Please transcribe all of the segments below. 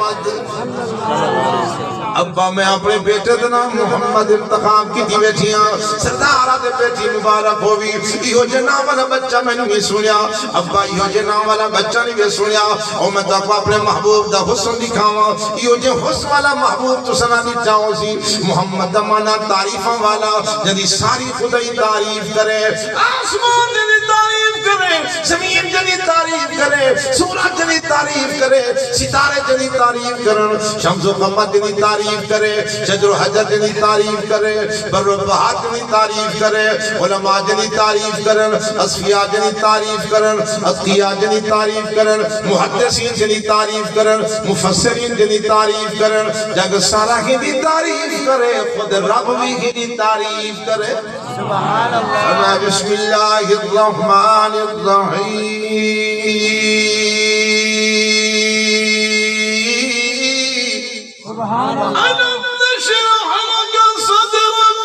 محمد ابا میں اپنے بیٹے دا نام محمد انتخاب کی دی بیٹھیاں سردارہ دے بیٹی مبارک ہوئی ایہو جنا والا بچہ میں نہیں سنیا ابا ایہو جنا والا بچہ نہیں سنیا اور میں تاکو اپنے محبوب دا حسن دکھاواں ایہو جے حسن والا محبوب تو سنا دی چاہوں سی محمد دا مانا تعریفاں والا جدی ساری خدای تعریف کرے آسمان جدی تعریف کرے زمین جدی تعریف کرے سورج جدی تعریف کرے ستارے جدی تعریف کرن شمس و قمر جدی تعریف کرے شجر و حجر جدی تعریف کرے بر و بحر جدی تعریف کرے علماء جدی تعریف کرن اصفیاء جدی تعریف کرن اتقیاء جدی تعریف کرن محدثین جدی تعریف کرن مفسرین جدی تعریف کرن جگ سارا ہی دی تعریف کرے خود رب بھی ہی تعریف کرے سبحان اللہ بسم اللہ الرحمن الرحیم سبحان اللہ ألم نشرح لك صدرك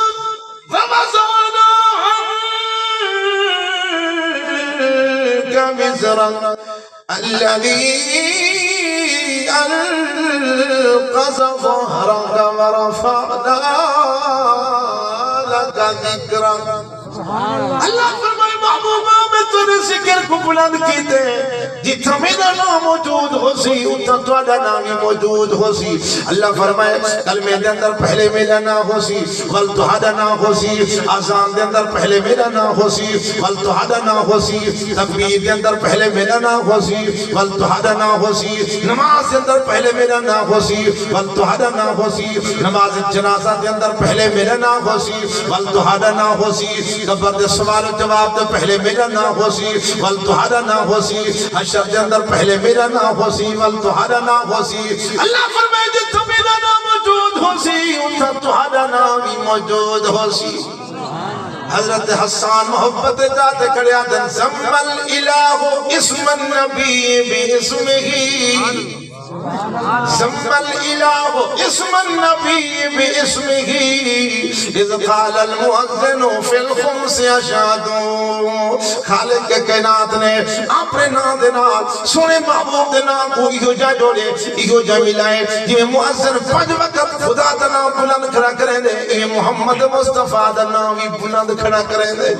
ووضعنا عنك وزرك الذي أنقض ظهرك ورفعنا لك ذكرك اللہ فرمائے محبوبہ میں تُنے ذکر کو بلند کیتے جتھا میرا نام موجود ہو سی اتھا توڑا نامی موجود ہو سی اللہ فرمائے کلمے دے اندر پہلے میرا نام ہو سی والتحادہ نام ہو سی آزان دے اندر پہلے میرا نام ہو سی والتحادہ نام ہو سی تکبیر دے اندر پہلے میرا نام ہو سی والتحادہ نام ہو سی نماز دے اندر پہلے میرا نام ہو سی والتحادہ نام ہو سی نماز جنازہ دے اندر پہلے میرا نام ہو سی والتحادہ نام ہو سی قبر دے سوال و جواب دے پہلے میرا نام ہو سی والتحادہ نام ہو سی حشر دے اندر پہلے میرا نام ہو سی والتحادہ نام ہو سی اللہ فرمائے جتھا میرا نام موجود ہو سی اتھا تحادہ نام ہی موجود ہو سی حضرت حسان محبت جاتے کھڑے آدن زم الالہ اسم النبی باسمہی زم الالہ اسم النبی باسمہی اذ قال المؤذن فی الخمس اشہدو خالق کے کائنات نے اپنے نام دینا سونے محبوب دینا کو ایہو جا جوڑے ایہو جا ملائے جی مؤذن 5 وقت خدا دا نام بلند کھڑا کریں دے اے محمد مصطفیٰ دا نام بھی بلند کھڑا کریں دے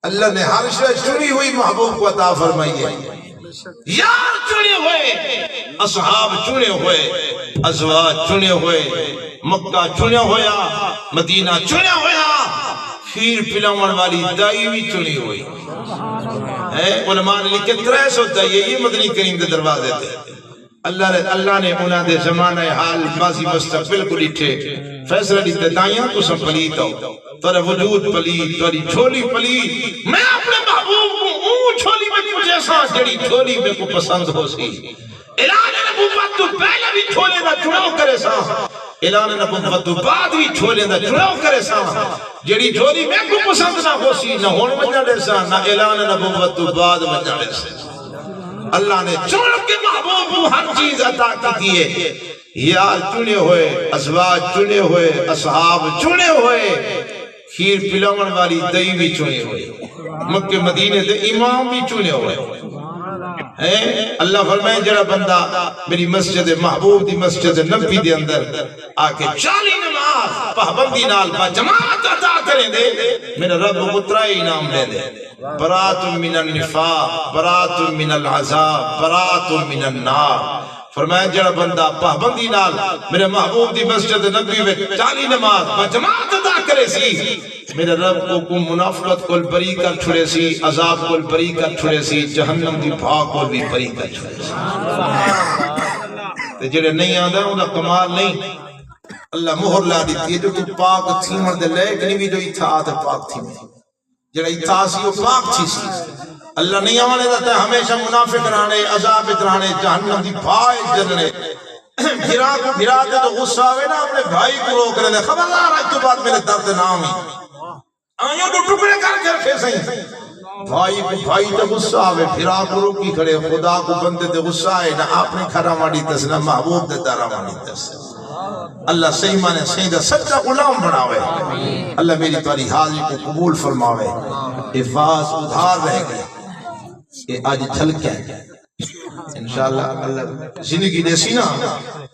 اللہ نے ہر شے چنی ہوئی محبوب کو عطا فرمائی ہے یار چنے ہوئے اصحاب چنے ہوئے ازواج چنے ہوئے مکہ چنے ہویا مدینہ چنے ہویا کھیر پلاون والی دائی بھی چنی ہوئی علماء نے لکھے 300 دائی یہ مدنی کریم دے دروازے تھے اللہ نے انہاں دے زمانہ حال ماضی مستقبل کو لٹھے فیصلہ لیتے دائیاں تو سب پلیت ہو تورا وجود پلیت توری چھولی پلیت میں اپنے محبوب کو اون چھولی میں تجھے سانس جڑی چھولی میں کو پسند ہو سی اعلان نبوت تو پہلے بھی چھولے دا چناؤ کرے سانس اعلان نبوت تو بعد بھی چھولے دا چناؤ کرے سانس جڑی چھولی میں کو پسند نہ ہو سی نہ ہون مجھے سانس نہ اعلان نبوت تو بعد مجھے سانس اللہ نے چون کے محبوب ہر چیز عطا کی دیئے یار چنے ہوئے ازواج چنے ہوئے اصحاب چنے ہوئے کھیر پلاون والی دئی بھی چنے ہوئے مکہ مدینے دے امام بھی چنے ہوئے اللہ فرمائے جڑا بندہ میری مسجد محبوب دی مسجد نبی دے اندر آکے 40 نماز پابندی نال با جماعت عطا کریں دے میرا رب مترائی انعام دے دے برات من النفاق برات من العذاب برات من النار فرمایا جڑا بندہ پابندی نال میرے محبوب دی مسجد نبی میں 40 نماز با جماعت ادا کرے سی میرے رب کو منافقت کو بری کر چھڑے سی عذاب کو بری کر چھڑے سی جہنم دی بھاگ کو بھی بری کر چھڑے سی تے جڑے نہیں آندا اوندا کمال نہیں اللہ مہر لا دیتی ہے جو تو پاک تھیمن دے لے کنی بھی جو اتھا تے پاک تھیمن جڑا اتھا سی وہ پاک تھی سی اللہ نہیں آنے دیتا ہے ہمیشہ منافق رہنے عذاب رہنے جہنم دی بھائی جننے بھرا دے تو غصہ آوے نا اپنے بھائی کو روک رہے خبردار آج تو بات میرے درد نام ہی آئیوں تو ٹکڑے کر کے رکھے سہیں بھائی تو غصہ آوے بھرا کو روکی کھڑے خدا کو بندے دے غصہ آئے نہ اپنے کھڑا مانی تس نہ محبوب دے دارا مانی تس اللہ صحیح مانے صحیح دا سچا غلام بناوے اللہ میری تاری حاضری کو قبول فرماوے حفاظ ادھار رہ گئے کہ آج جھلکے انشاءاللہ اللہ زندگی دیسی نا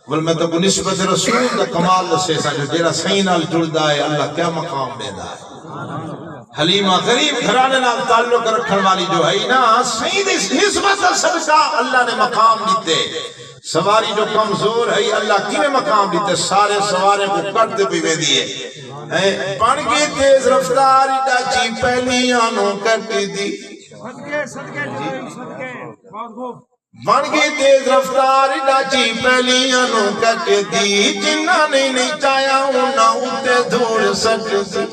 بل میں تو نسبت رسول دا کمال دسے سا جو جیڑا صحیح نال جڑدا ہے اللہ کیا مقام دیدا ہے حلیمہ غریب گھرانے نال تعلق رکھن والی جو ہے نا صحیح دی نسبت صدقہ اللہ نے مقام دیتے سواری جو کمزور ہے اللہ کی نے مقام دیتے سارے سوارے کو کرتے بھی دیئے بن کے تیز رفتاری ڈاچی پہلی آنوں کرتی دی بن کے تیز رفتاری ڈاچی پہلی آنوں کرتی دی جنہ نہیں چاہیا انہاں اتے دھوڑ سکتی